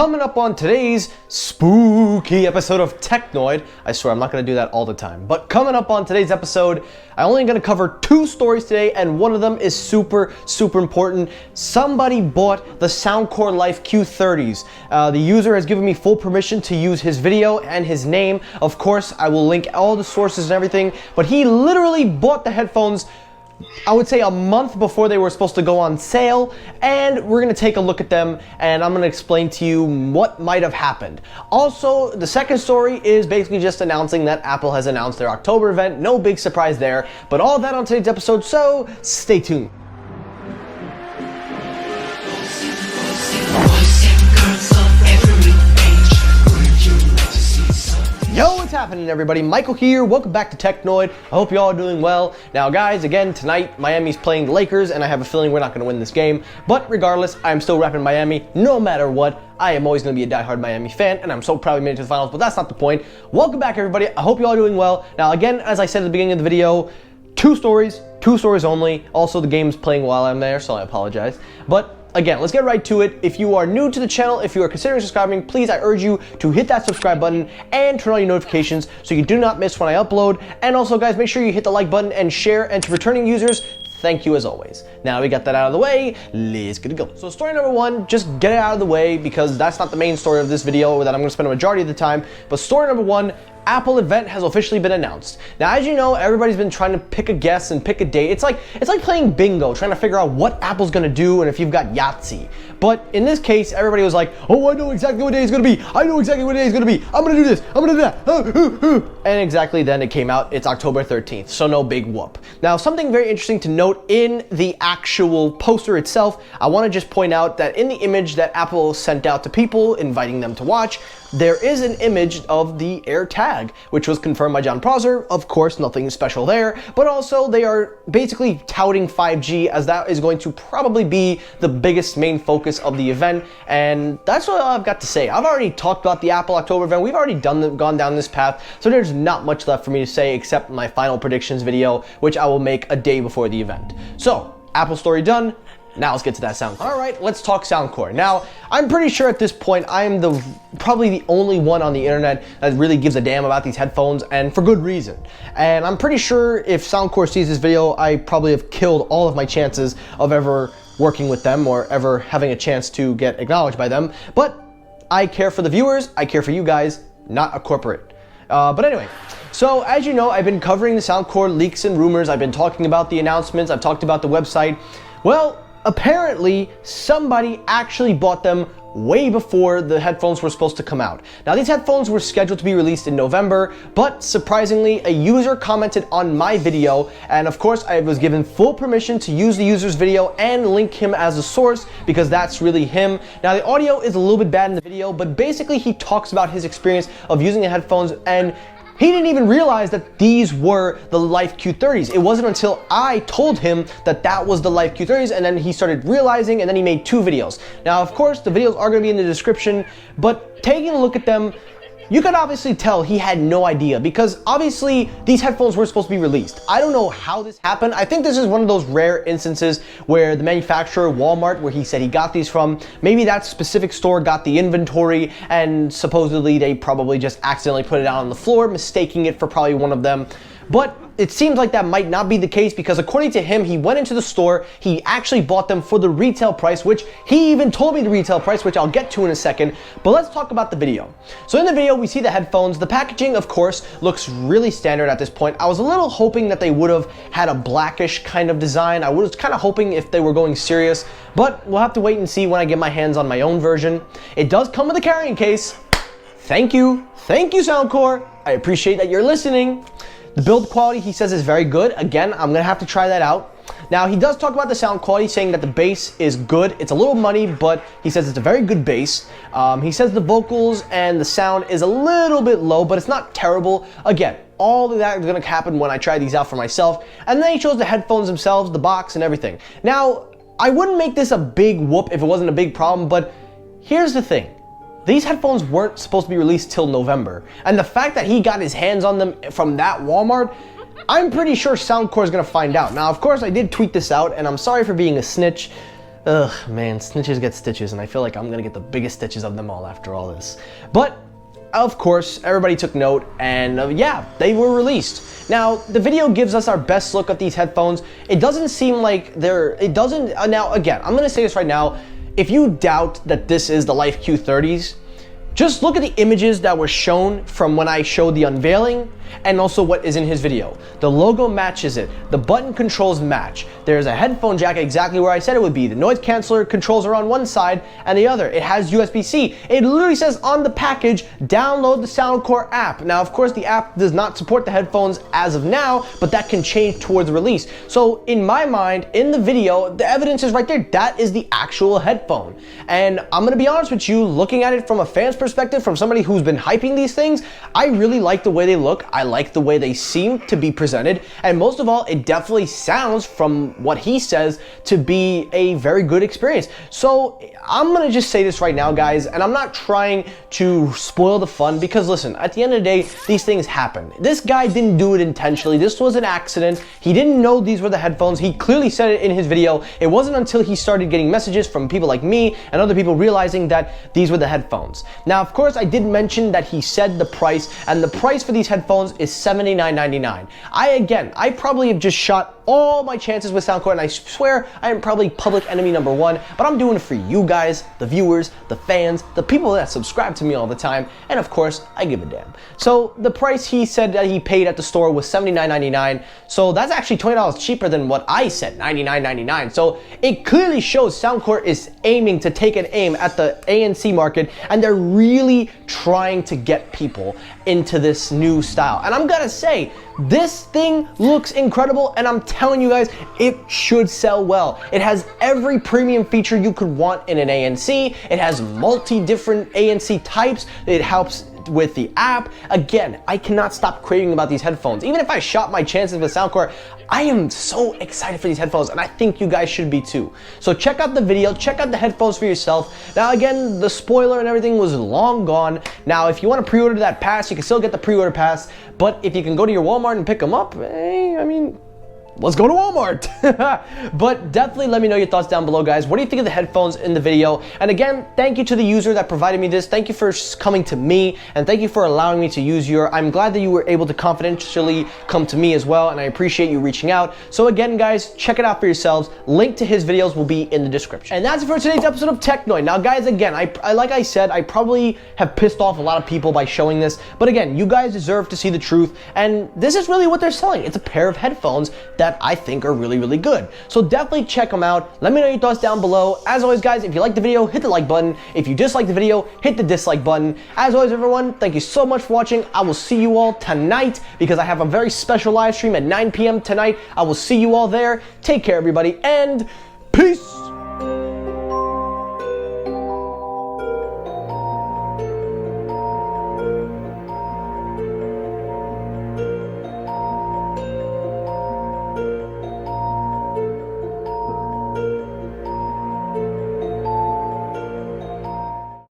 Coming up on today's spooky episode of Technoid, I swear I'm not going to do that all the time, but coming up on today's episode, I'm only going to cover 2 stories today, and one of them is super important. Somebody bought the Soundcore Life Q30s. The user has given me full permission to use his video and his name. Of course, I will link all the sources and everything, but he literally bought the headphones, I would say, a month before they were supposed to go on sale, and we're going to take a look at them and I'm going to explain to you what might have happened. Also, the second story is basically just announcing that Apple has announced their October event. No big surprise there, but all that on today's episode, so stay tuned. Yo, what's happening, everybody? Michael here. Welcome back to Technoid. I hope you all are doing well. Now, guys, again, tonight, Miami's playing the Lakers, and I have a feeling we're not going to win this game. But regardless, I'm still repping Miami no matter what. I am always going to be a diehard Miami fan, and I'm so proud we made it to the finals, but that's not the point. Welcome back, everybody. I hope you all are doing well. Now, again, as I said at the beginning of the video, 2 stories only. Also, the game's playing while I'm there, so I apologize. But again, let's get right to it. If you are new to the channel, if you are considering subscribing, please, I urge you to hit that subscribe button and turn on your notifications so you do not miss when I upload. And also, guys, make sure you hit the like button and share. And to returning users, thank you as always. Now we got that out of the way, let's get it going. So story number 1, just get it out of the way because that's not the main story of this video that I'm gonna spend a majority of the time. But story number 1, Apple event has officially been announced. Now, as you know, everybody's been trying to pick a guess and pick a date. It's like playing bingo, trying to figure out what Apple's gonna do and if you've got Yahtzee. But in this case, everybody was like, oh, I know exactly what day it's gonna be. I know exactly what day it's gonna be. I'm gonna do this. I'm gonna do that. And exactly then it came out. It's October 13th, so no big whoop. Now, something very interesting to note in the actual poster itself, I wanna just point out that in the image that Apple sent out to people, inviting them to watch, there is an image of the AirTag, which was confirmed by John Prosser. Of course, nothing special there, but also they are basically touting 5G as that is going to probably be the biggest main focus of the event, and that's all I've got to say. I've already talked about the Apple October event. We've already gone down this path, so there's not much left for me to say except my final predictions video, which I will make a day before the event. So, Apple story done. Now let's get to that Soundcore. All right, let's talk Soundcore. Now, I'm pretty sure at this point I am probably the only one on the internet that really gives a damn about these headphones, and for good reason. And I'm pretty sure if Soundcore sees this video, I probably have killed all of my chances of ever working with them or ever having a chance to get acknowledged by them. But I care for the viewers, I care for you guys, not a corporate. But anyway. So, as you know, I've been covering the Soundcore leaks and rumors. I've been talking about the announcements. I've talked about the website. Well, apparently, somebody actually bought them way before the headphones were supposed to come out. Now, these headphones were scheduled to be released in November, but surprisingly, a user commented on my video, and of course, I was given full permission to use the user's video and link him as a source because that's really him. Now, the audio is a little bit bad in the video, but basically, he talks about his experience of using the headphones, and he didn't even realize that these were the Life Q30s. It wasn't until I told him that that was the Life Q30s, and then he started realizing, and then he made 2 videos. Now, of course, the videos are gonna be in the description, but taking a look at them, you could obviously tell he had no idea because obviously these headphones were supposed to be released. I don't know how this happened. I think this is one of those rare instances where the manufacturer, Walmart, where he said he got these from, maybe that specific store got the inventory and supposedly they probably just accidentally put it out on the floor, mistaking it for probably one of them. But it seems like that might not be the case because according to him, he went into the store, he actually bought them for the retail price, which he even told me the retail price, which I'll get to in a second. But let's talk about the video. So in the video, we see the headphones. The packaging, of course, looks really standard at this point. I was a little hoping that they would have had a blackish kind of design. I was kind of hoping if they were going serious, but we'll have to wait and see when I get my hands on my own version. It does come with a carrying case. Thank you, Soundcore. I appreciate that you're listening. The build quality, he says, is very good. Again, I'm gonna have to try that out. Now, he does talk about the sound quality, saying that the bass is good. It's a little muddy, but he says it's a very good bass. He says the vocals and the sound is a little bit low, but it's not terrible. Again, all of that is gonna happen when I try these out for myself. And then he shows the headphones themselves, the box and everything. Now, I wouldn't make this a big whoop if it wasn't a big problem, but here's the thing. These headphones weren't supposed to be released till November. And the fact that he got his hands on them from that Walmart, I'm pretty sure Soundcore is gonna find out. Now, of course, I did tweet this out, and I'm sorry for being a snitch, Ugh, man, snitches get stitches, and I feel like I'm gonna get the biggest stitches of them all after all this. But of course, everybody took note, and yeah, they were released. Now, the video gives us our best look at these headphones. It doesn't seem like now again, I'm gonna say this right now, if you doubt that this is the Life Q30s, just look at the images that were shown from when I showed the unveiling and also what is in his video. The logo matches it. The button controls match. There's a headphone jack exactly where I said it would be. The noise canceller controls are on one side and the other. It has USB-C. It literally says on the package, download the Soundcore app. Now, of course, the app does not support the headphones as of now, but that can change towards release. So in my mind, in the video, the evidence is right there. That is the actual headphone. And I'm gonna be honest with you, looking at it from a fan's perspective, from somebody who's been hyping these things, I really like the way they look. I like the way they seem to be presented, and most of all, it definitely sounds, from what he says, to be a very good experience. So I'm gonna just say this right now, guys, and I'm not trying to spoil the fun, because listen, at the end of the day, these things happen. This guy didn't do it intentionally. This was an accident. He didn't know these were the headphones. He clearly said it in his video. It wasn't until he started getting messages from people like me and other people realizing that these were the headphones. Now, of course, I did mention that he said the price, and the price for these headphones is $79.99. I probably have just shot all my chances with Soundcore, and I swear I am probably public enemy number one, but I'm doing it for you guys, the viewers, the fans, the people that subscribe to me all the time, and of course, I give a damn. So the price he said that he paid at the store was $79.99, so that's actually $20 cheaper than what I said, $99.99. So it clearly shows Soundcore is aiming to take an aim at the ANC market, and they're really trying to get people into this new style. And I'm gonna say, this thing looks incredible, and I'm telling you guys, it should sell well. It has every premium feature you could want in an ANC. It has different ANC types. It helps with the app. Again, I cannot stop craving about these headphones. Even if I shot my chances with Soundcore, I am so excited for these headphones, and I think you guys should be too. So check out the video, check out the headphones for yourself. Now again, the spoiler and everything was long gone. Now, if you want to pre-order that pass, you can still get the pre-order pass, but if you can go to your Walmart and pick them up, I mean, let's go to Walmart. But definitely let me know your thoughts down below, guys. What do you think of the headphones in the video? And again, thank you to the user that provided me this. Thank you for coming to me, and thank you for allowing me to use I'm glad that you were able to confidentially come to me as well, and I appreciate you reaching out. So again, guys, check it out for yourselves. Link to his videos will be in the description. And that's it for today's episode of Technoid. Now, guys, again, like I said, I probably have pissed off a lot of people by showing this, but again, you guys deserve to see the truth, and this is really what they're selling. It's a pair of headphones that I think are really, really good. So definitely check them out. Let me know your thoughts down below. As always, guys, if you like the video, hit the like button. If you dislike the video, hit the dislike button. As always, everyone, thank you so much for watching. I will see you all tonight, because I have a very special live stream at 9 p.m. tonight. I will see you all there. Take care, everybody, and peace.